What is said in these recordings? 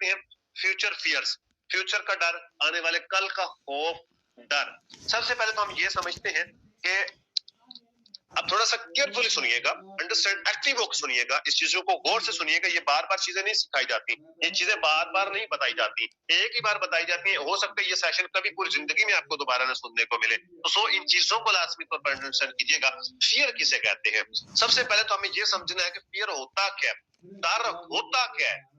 کرتے ہیں future fears, future کا ڈر, آنے والے کل کا خوف, ڈر. سب سے پہلے تو ہم یہ سمجھتے ہیں کہ اب تھوڑا سا کیئرفلی سنیے گا, انڈرسٹینڈ, ایکٹیو ہو کے سنیے گا, اس چیزوں کو غور سے سنیے گا. یہ بار بار چیزیں نہیں سکھائی جاتی, یہ چیزیں بار بار نہیں بتائی جاتی, ایک ہی بار بتائی جاتی ہیں. ہو سکتا ہے یہ سیشن کبھی پوری زندگی میں آپ کو دوبارہ نہ سننے کو ملے. تو ان چیزوں کو لازمی طور پر انڈرسٹینڈ کیجیے گا. فیئر کسے کہتے ہیں؟ سب سے پہلے تو ہمیں یہ سمجھنا ہے کہ فیئر ہوتا کیا ہے, ڈر ہوتا کیا ہے.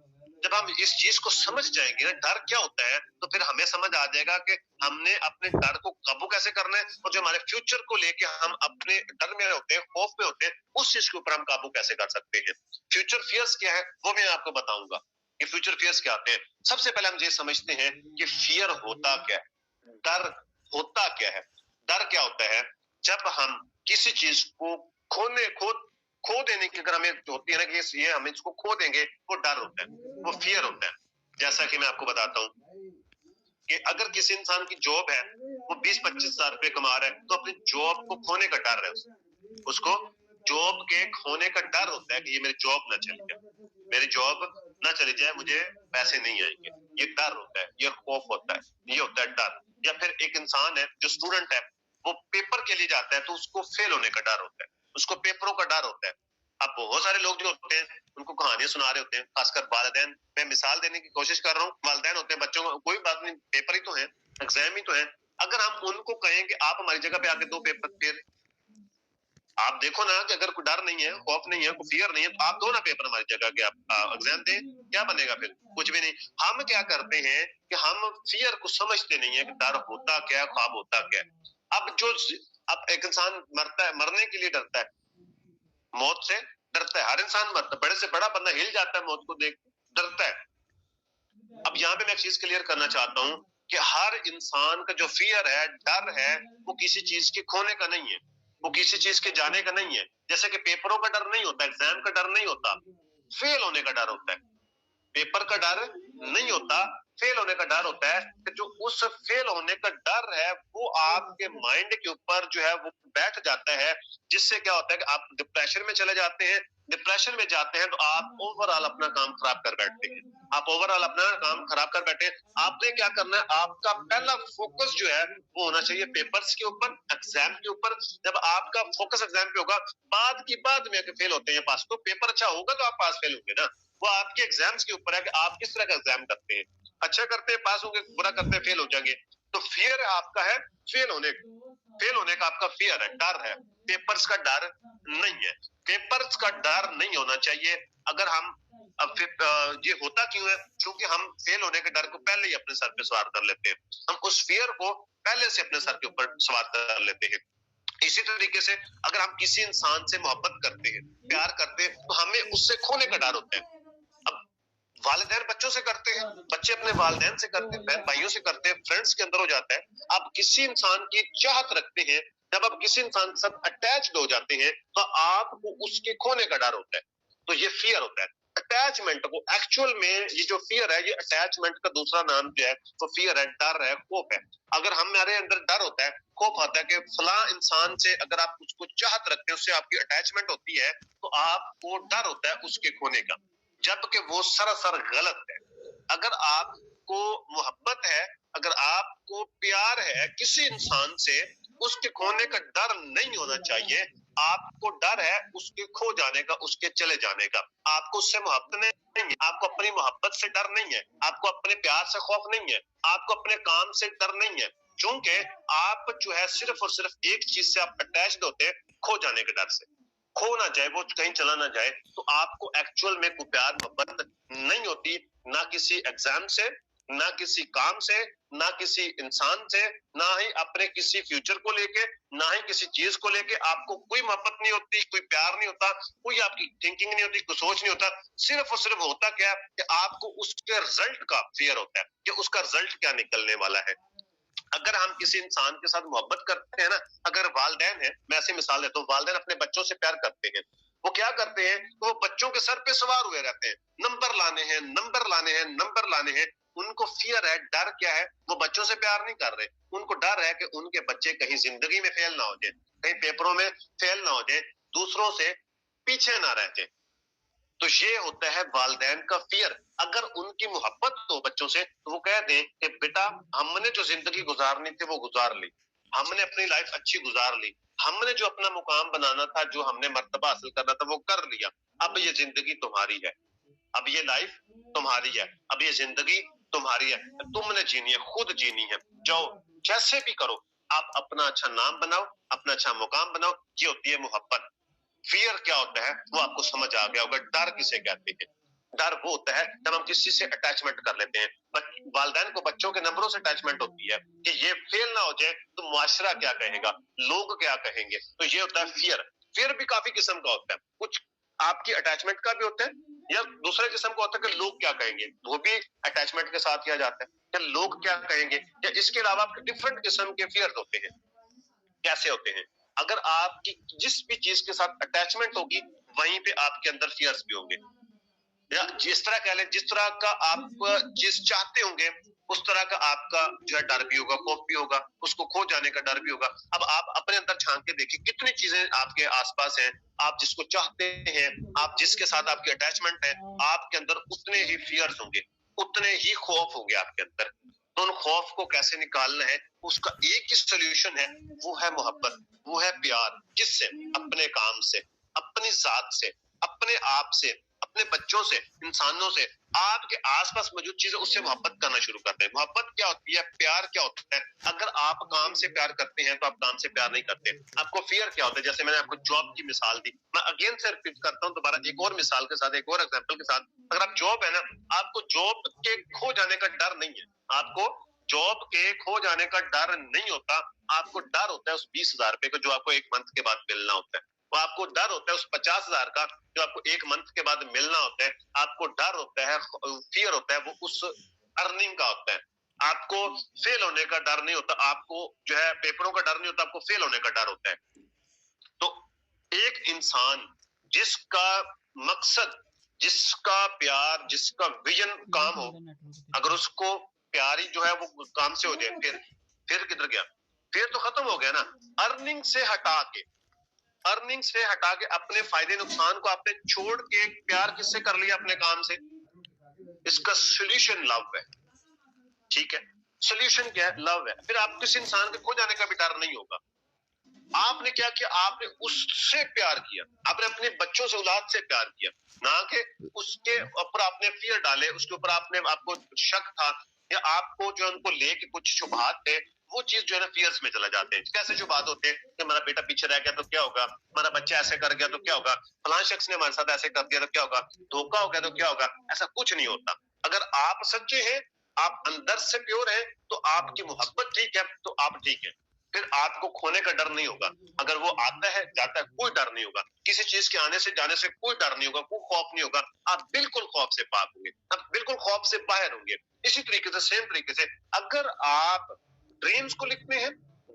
جب ہم اس چیز کو سمجھ جائیں گے نا ڈر کیا ہوتا ہے, تو پھر ہمیں سمجھ آ جائے گا کہ ہم نے اپنے ڈر کو قابو کیسے کرنا ہے, اور جو ہمارے فیوچر کو لے کے ہم اپنے ڈر میں ہوتے ہیں, خوف میں ہوتے ہیں, اس چیز کے اوپر ہم قابو کیسے کر سکتے ہیں. فیوچر فیئرس کیا ہے وہ میں آپ کو بتاؤں گا کہ فیوچر فیئرس کیا ہوتے ہیں. سب سے پہلے ہم یہ سمجھتے ہیں کہ فیئر ہوتا کیا ہے, ڈر ہوتا کیا ہے. ڈر کیا ہوتا ہے؟ جب ہم کسی چیز کو کھو دینے کی اگر ہمیں ہوتی ہے نا کہ یہ ہم اس کو کھو دیں گے, وہ ڈر ہوتا ہے, وہ فیئر ہوتا ہے. جیسا کہ میں آپ کو بتاتا ہوں کہ اگر کسی انسان کی جاب ہے, وہ 20-25 ہزار روپے کما رہا ہے, تو اپنی جاب کو کھونے کا ڈر ہے, اس کو جاب کے کھونے کا ڈر ہوتا ہے کہ یہ میری جاب نہ چلی جائے, میری جاب نہ چلی جائے, مجھے پیسے نہیں آئیں گے. یہ ڈر ہوتا ہے, یہ خوف ہوتا ہے, یہ ہوتا ہے ڈر. یا پھر ایک انسان ہے جو اسٹوڈنٹ ہے, وہ پیپر کے لیے جاتا ہے تو اس کو فیل ہونے کا ڈر ہوتا ہے, اس کو پیپروں کا ڈر ہوتا ہے. اب بہت سارے لوگ جو ہوتے ہیں ان کو کہانیاں سنا رہے ہوتے ہیں, خاص کر والدین. میں مثال دینے کی کوشش کر رہا ہوں, والدین ہوتے ہیں بچوں کو, کوئی بات نہیں, پیپر ہی تو ہے, ایگزام ہی تو ہے. اگر ہم ان کو کہیں کہ آپ ہماری جگہ پہ آ کے دو پیپر, پھر آپ دیکھو نا کہ اگر کوئی ڈر نہیں ہے, خوف نہیں ہے, کوئی فیئر نہیں ہے, تو آپ دو نا پیپر ہماری جگہ کے, آپ ایگزام دیں, کیا بنے گا پھر؟ کچھ بھی نہیں. ہم کیا کرتے ہیں کہ ہم فیئر کو سمجھتے نہیں ہیں کہ ڈر ہوتا کیا, خواب ہوتا کیا. اب ایک انسان مرتا ہے, مرنے کے لیے ڈرتا ہے, موت سے ڈرتا ہے, ہر انسان مرتا ہے, بڑے سے بڑا بندہ ہل جاتا ہے موت کو دیکھ, ڈرتا ہے. اب یہاں پہ میں ایک چیز کلیئر کرنا چاہتا ہوں کہ ہر انسان کا جو فیئر ہے, ڈر ہے, وہ کسی چیز کے کھونے کا نہیں ہے, وہ کسی چیز کے جانے کا نہیں ہے. جیسے کہ پیپروں کا ڈر نہیں ہوتا, ایگزام کا ڈر نہیں ہوتا, فیل ہونے کا ڈر ہوتا ہے. پیپر کا ڈر نہیں ہوتا, فیل ہونے کا ڈر ہوتا ہے. کہ جو اس فیل ہونے کا ڈر ہے وہ آپ کے مائنڈ کے اوپر جو ہے وہ بیٹھ جاتا ہے, جس سے کیا ہوتا ہے کہ آپ ڈپریشن میں چلے جاتے ہیں. ڈپریشن میں جاتے ہیں تو آپ اوور آل اپنا کام خراب کر بیٹھتے ہیں, آپ اوور آل اپنا کام خراب کر بیٹھے. آپ نے کیا کرنا ہے, آپ کا پہلا فوکس جو ہے وہ ہونا چاہیے پیپرز کے اوپر, ایگزام کے اوپر. جب آپ کا فوکس ایگزام پہ ہوگا, بعد میں فیل ہوتے ہیں پاس, تو پیپر اچھا ہوگا تو آپ پاس فیل ہوں گے نا. وہ آپ کے ایگزامز کے اوپر ہے کہ آپ کس طرح کا ایگزام کرتے ہیں, اچھا کرتے ہیں پاس ہوں گے, برا کرتے ہیں فیل ہو جائیں گے. تو فیئر آپ کا ہے فیل ہونے کا آپ کا فیئر ہے, ڈر ہے. پیپرز کا ڈر نہیں ہے, پیپرز کا ڈر نہیں ہونا چاہیے. اگر ہم اب یہ ہوتا کیوں ہے؟ کیونکہ ہم فیل ہونے کے ڈر کو پہلے ہی اپنے سر پہ سوار کر لیتے ہیں, ہم اس فیئر کو پہلے سے اپنے سر کے اوپر سوار کر لیتے ہیں. اسی طریقے سے اگر ہم کسی انسان سے محبت کرتے ہیں, پیار کرتے ہیں, تو ہمیں اس سے کھونے کا ڈر ہوتا ہے. اب والدین بچوں سے کرتے ہیں, بچے اپنے والدین سے کرتے ہیں, بہن بھائیوں سے کرتے ہیں, فرینڈس کے اندر ہو جاتا ہے. آپ کسی انسان کی چاہت رکھتے ہیں, جب آپ کسی انسان کے ساتھ اٹیچڈ ہو جاتے ہیں تو آپ کو اس کے کھونے کا ڈر ہوتا ہے. تو یہ فیئر ہوتا ہے. اٹیچمنٹ کو ایکچوئل میں یہ جو فیئر ہے, یہ اٹیچمنٹ کا دوسرا نام جو ہے وہ فیئر ہے, ڈر ہے, خوف ہے. اگر ہمارے اندر ڈر ہوتا ہے, خوف آتا ہے کہ فلاں انسان سے اگر آپ اس کو چاہت رکھتے ہیں, اس سے آپ کی اٹیچمنٹ ہوتی ہے, تو آپ کو ڈر ہوتا ہے اس کے کھونے کا, جبکہ وہ سراسر غلط ہے. اگر آپ کو محبت ہے, اگر آپ کو پیار ہے کسی انسان سے, اس کے کھونے کا ڈر نہیں ہونا چاہیے. آپ کو ڈر ہے اس کے کھو جانے کا, اس کے چلے جانے کا. آپ کو اس سے محبت نہیں ہے, آپ کو اپنی محبت سے ڈر نہیں ہے, آپ کو اپنے پیار سے خوف نہیں ہے, آپ کو اپنے کام سے ڈر نہیں ہے. کیونکہ آپ جو ہے صرف اور صرف ایک چیز سے آپ اٹیچڈ ہوتے ہیں, کھو جانے کے ڈر سے. کھو نہ جائے, وہ کہیں چلا نہ جائے. تو آپ کو ایکچوئل میں کوئی پیار محبت نہیں ہوتی, نہ کسی ایگزام سے, نہ کسی کام سے, نہ کسی انسان سے, نہ ہی اپنے کسی فیوچر کو لے کے, نہ ہی کسی چیز کو لے کے. آپ کو کوئی محبت نہیں ہوتی, کوئی پیار نہیں ہوتا, کوئی آپ کی تھنکنگ نہیں ہوتی, کوئی سوچ نہیں ہوتا. صرف اور صرف ہوتا کیا کہ آپ کو اس کے رزلٹ کا فیئر ہوتا ہے کہ اس کا رزلٹ کیا نکلنے والا ہے. اگر ہم کسی انسان کے ساتھ محبت کرتے ہیں نا, اگر والدین ہیں, میں ایسی مثال دیتا ہوں, والدین اپنے بچوں سے پیار کرتے ہیں, وہ کیا کرتے ہیں, وہ بچوں کے سر پہ سوار ہوئے رہتے ہیں, نمبر لانے ہیں, نمبر لانے ہیں, نمبر لانے ہیں. ان کو فیئر ہے, ڈر کیا ہے, وہ بچوں سے پیار نہیں کر رہے, ان کو ڈر ہے کہ ان کے بچے کہیں زندگی میں فیل نہ ہو جائے, کہیں پیپروں میں فیل نہ ہو جائے, دوسروں سے پیچھے نہ رہ جائے. تو یہ ہوتا ہے والدین کا فیئر. اگر ان کی محبت ہو بچوں سے تو وہ کہہ دیں کہ بیٹا ہم نے جو زندگی گزارنی تھی وہ گزار لی, ہم نے اپنی لائف اچھی گزار لی, ہم نے جو اپنا مقام بنانا تھا, جو ہم نے مرتبہ حاصل کرنا تھا وہ کر لیا, اب یہ زندگی تمہاری ہے, اب یہ لائف تمہاری ہے, اب یہ زندگی تمہاری ہے, تم نے جینی ہے, خود جینی ہے, جاؤ جیسے بھی کرو, آپ اپنا اچھا نام بناؤ, اپنا اچھا مقام بناؤ. یہ ہوتی ہے محبت. فیئر کیا ہوتا ہے وہ آپ کو سمجھ آ گیا ہوگا. ڈر کسے کہتے ہیں؟ ڈر وہ ہوتا ہے جب ہم کسی سے اٹیچمنٹ کر لیتے ہیں. والدین کو بچوں کے نمبروں سے اٹیچمنٹ ہوتی ہے کہ یہ فیل نہ ہو جائے تو معاشرہ کیا کہے گا, لوگ کیا کہیں گے. تو یہ ہوتا ہے فیئر. فیئر بھی کافی قسم کا ہوتا ہے, کچھ آپ کی اٹیچمنٹ کا بھی ہوتا ہے, یا دوسرے قسم کا ہوتا ہے کہ لوگ کیا کہیں گے, وہ بھی اٹیچمنٹ کے ساتھ کیا جاتا ہے کہ لوگ کیا کہیں گے. یا اس کے علاوہ آپ کے ڈفرنٹ قسم کے فیئر ہوتے ہیں. کیسے ہوتے ہیں؟ اگر آپ کی جس بھی چیز کے ساتھ اٹیچمنٹ ہوگی وہیں پہ آپ کے اندر فیئرز بھی ہوں گے. یا جس طرح کہہ لیں, جس طرح کا آپ چیز چاہتے ہوں گے اس طرح کا آپ کا جو ہے ڈر بھی ہوگا, خوف بھی ہوگا, اس کو کھو جانے کا ڈر بھی ہوگا. اب آپ اپنے اندر چھان کے دیکھیں کتنی چیزیں آپ کے آس پاس ہیں, آپ جس کو چاہتے ہیں, آپ جس کے ساتھ آپ کی اٹیچمنٹ ہے, آپ کے اندر اتنے ہی فیئرز ہوں گے, اتنے ہی خوف ہوں گے آپ کے اندر. تو ان خوف کو کیسے نکالنا ہے, اس کا ایک ہی سولوشن ہے, وہ ہے محبت, وہ ہے پیار. کس سے؟ اپنے کام سے, اپنی ذات سے, اپنے آپ سے, اپنے بچوں سے, انسانوں سے, آپ کے آس پاس موجود چیزیں, اس سے محبت کرنا شروع کرتے ہیں. محبت کیا ہوتی ہے, پیار کیا ہوتا ہے. اگر آپ کام سے پیار کرتے ہیں تو آپ کام سے پیار نہیں کرتے. آپ کو فیئر کیا ہوتا ہے, جیسے میں نے آپ کو جاب کی مثال دی, میں اگین سے ریپیٹ کرتا ہوں دوبارہ ایک اور مثال کے ساتھ, ایک اور ایگزامپل کے ساتھ. اگر آپ جاب ہے نا, آپ کو جاب کے کھو جانے کا ڈر نہیں ہے, آپ کو جاب کے کھو جانے کا ڈر نہیں ہوتا. آپ کو ڈر ہوتا ہے اس 20,000 روپے کا جو آپ کو ایک منتھ کے بعد ملنا ہوتا ہے. وہ آپ کو ڈر ہوتا ہے اس 50,000 کا جو آپ کو ایک منتھ کے بعد ملنا ہوتا ہے. آپ کو ڈر ہوتا ہے, فیئر ہوتا ہے, وہ اس ارننگ کا ہوتا ہے. آپ کو فیل ہونے کا ڈر نہیں ہوتا, آپ کو جو ہے پیپروں کا ڈر نہیں ہوتا, آپ کو فیل ہونے کا ڈر ہوتا ہے. تو ایک انسان جس کا مقصد, جس کا پیار, جس کا ویژن کام ہو, اگر اس کو پیاری جو ہے وہ کام سے ہو جائے, پھر کدھر گیا, پھر تو ختم ہو گیا نا. ارننگ سے ہٹا کے, ارننگ سے ہٹا کے اپنے فائدے نقصان کو آپ نے چھوڑ کے پیار کس سے کر لیا, اپنے کام سے. اس کا سولوشن لو ہے. ٹھیک ہے, سولوشن کیا ہے, لو ہے. پھر آپ کسی انسان کے کھو جانے کا بھی ڈر نہیں ہوگا. آپ نے کیا کیا, آپ نے اس سے پیار کیا, آپ نے اپنے بچوں سے, اولاد سے پیار کیا, نہ کہ اس کے اوپر آپ نے فیئر ڈالے, اس کے اوپر آپ کو شک تھا, یا آپ کو جو ان کو لے کے کچھ شبہات تھے, وہ چیز جو ہے نا فیئرز میں چلا جاتے ہیں. کیسے شبہات ہوتے ہیں کہ ہمارا بیٹا پیچھے رہ گیا تو کیا ہوگا, ہمارا بچہ ایسے کر گیا تو کیا ہوگا, فلاں شخص نے ہمارے ساتھ ایسے کر دیا تو کیا ہوگا, دھوکا ہو گیا تو کیا ہوگا. ایسا کچھ نہیں ہوتا. اگر آپ سچے ہیں, آپ اندر سے پیور ہیں, تو آپ کی محبت ٹھیک ہے, تو آپ ٹھیک ہے. پھر آپ کو کھونے کا ڈر نہیں ہوگا. اگر وہ آتا ہے جاتا ہے, کوئی ڈر نہیں ہوگا. کسی چیز کے آنے سے جانے سے کوئی ڈر نہیں ہوگا, کوئی خوف نہیں ہوگا. آپ بالکل خوف سے پاک ہوں گے, آپ بالکل خوف سے باہر ہوں گے. اسی طریقے سے, سیم طریقے سے, اگر آپ ڈریمز کو لکھتے ہیں,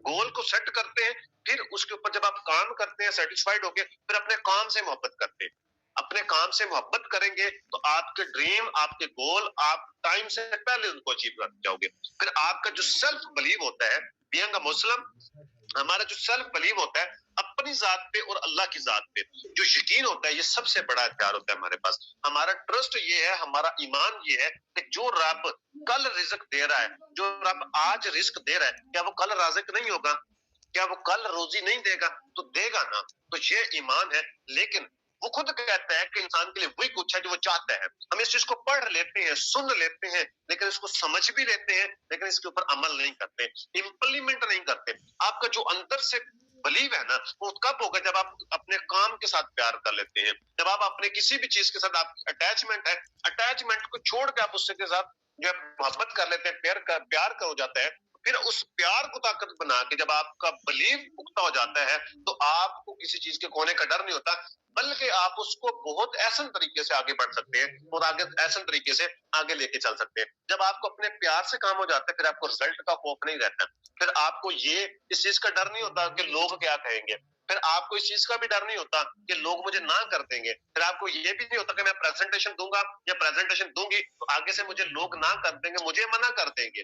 گول کو سیٹ کرتے ہیں, پھر اس کے اوپر جب آپ کام کرتے ہیں سیٹسفائیڈ ہو کے, پھر اپنے کام سے محبت کرتے ہیں. اپنے کام سے محبت کریں گے تو آپ کے ڈریم, آپ کے گول, آپ ٹائم سے پہلے ان کو اچیو کر جاؤ گے. پھر آپ کا جو سیلف بلیو ہوتا ہے, بینگ اے مسلم, ہمارا جو سیلف بلیو ہوتا ہے اپنی ذات پہ اور اللہ کی ذات پہ, جو یقین ہوتا ہے, یہ سب سے بڑا ہتھیار ہوتا ہے ہمارے پاس. ہمارا ٹرسٹ یہ ہے, ہمارا ایمان یہ ہے کہ جو رب کل رزق دے رہا ہے, جو رب آج رزق دے رہا ہے, کیا وہ کل رازق نہیں ہوگا, کیا وہ کل روزی نہیں دے گا, تو دے گا نا. تو یہ ایمان ہے. لیکن وہ خود کہتا ہے کہ انسان کے لیے وہی کچھ ہے جو وہ چاہتا ہے. ہم اس چیز کو پڑھ لیتے ہیں, سن لیتے ہیں, لیکن اس کو سمجھ بھی لیتے ہیں, لیکن اس کے اوپر عمل نہیں کرتے, امپلیمنٹ نہیں کرتے. آپ کا جو اندر سے بلیو ہے نا, وہ کب ہوگا, جب آپ اپنے کام کے ساتھ پیار کر لیتے ہیں, جب آپ اپنے کسی بھی چیز کے ساتھ, آپ اٹیچمنٹ ہے, اٹیچمنٹ کو چھوڑ کے آپ اس کے ساتھ جو ہے محبت کر لیتے ہیں, پیار کا ہو جاتا ہے. پھر اس پیار کو طاقت بنا کے جب آپ کا بلیو پختہ ہو جاتا ہے, تو آپ کو کسی چیز کے کھونے کا ڈر نہیں ہوتا, بلکہ آپ اس کو بہت احسن طریقے سے آگے بڑھ سکتے ہیں, اور آگے احسن طریقے سے آگے لے کے چل سکتے ہیں. جب آپ کو اپنے پیار سے کام ہو جاتا ہے, پھر آپ کو رزلٹ کا خوف نہیں رہتا, پھر آپ کو یہ اس چیز کا ڈر نہیں ہوتا کہ لوگ کیا کہیں گے, پھر آپ کو اس چیز کا بھی ڈر نہیں ہوتا کہ لوگ مجھے نہ کر دیں گے, پھر آپ کو یہ بھی نہیں ہوتا کہ میں پریزنٹیشن دوں گا یا پریزنٹیشن دوں گی تو آگے سے مجھے لوگ نہ کر دیں گے, مجھے منع کر دیں گے.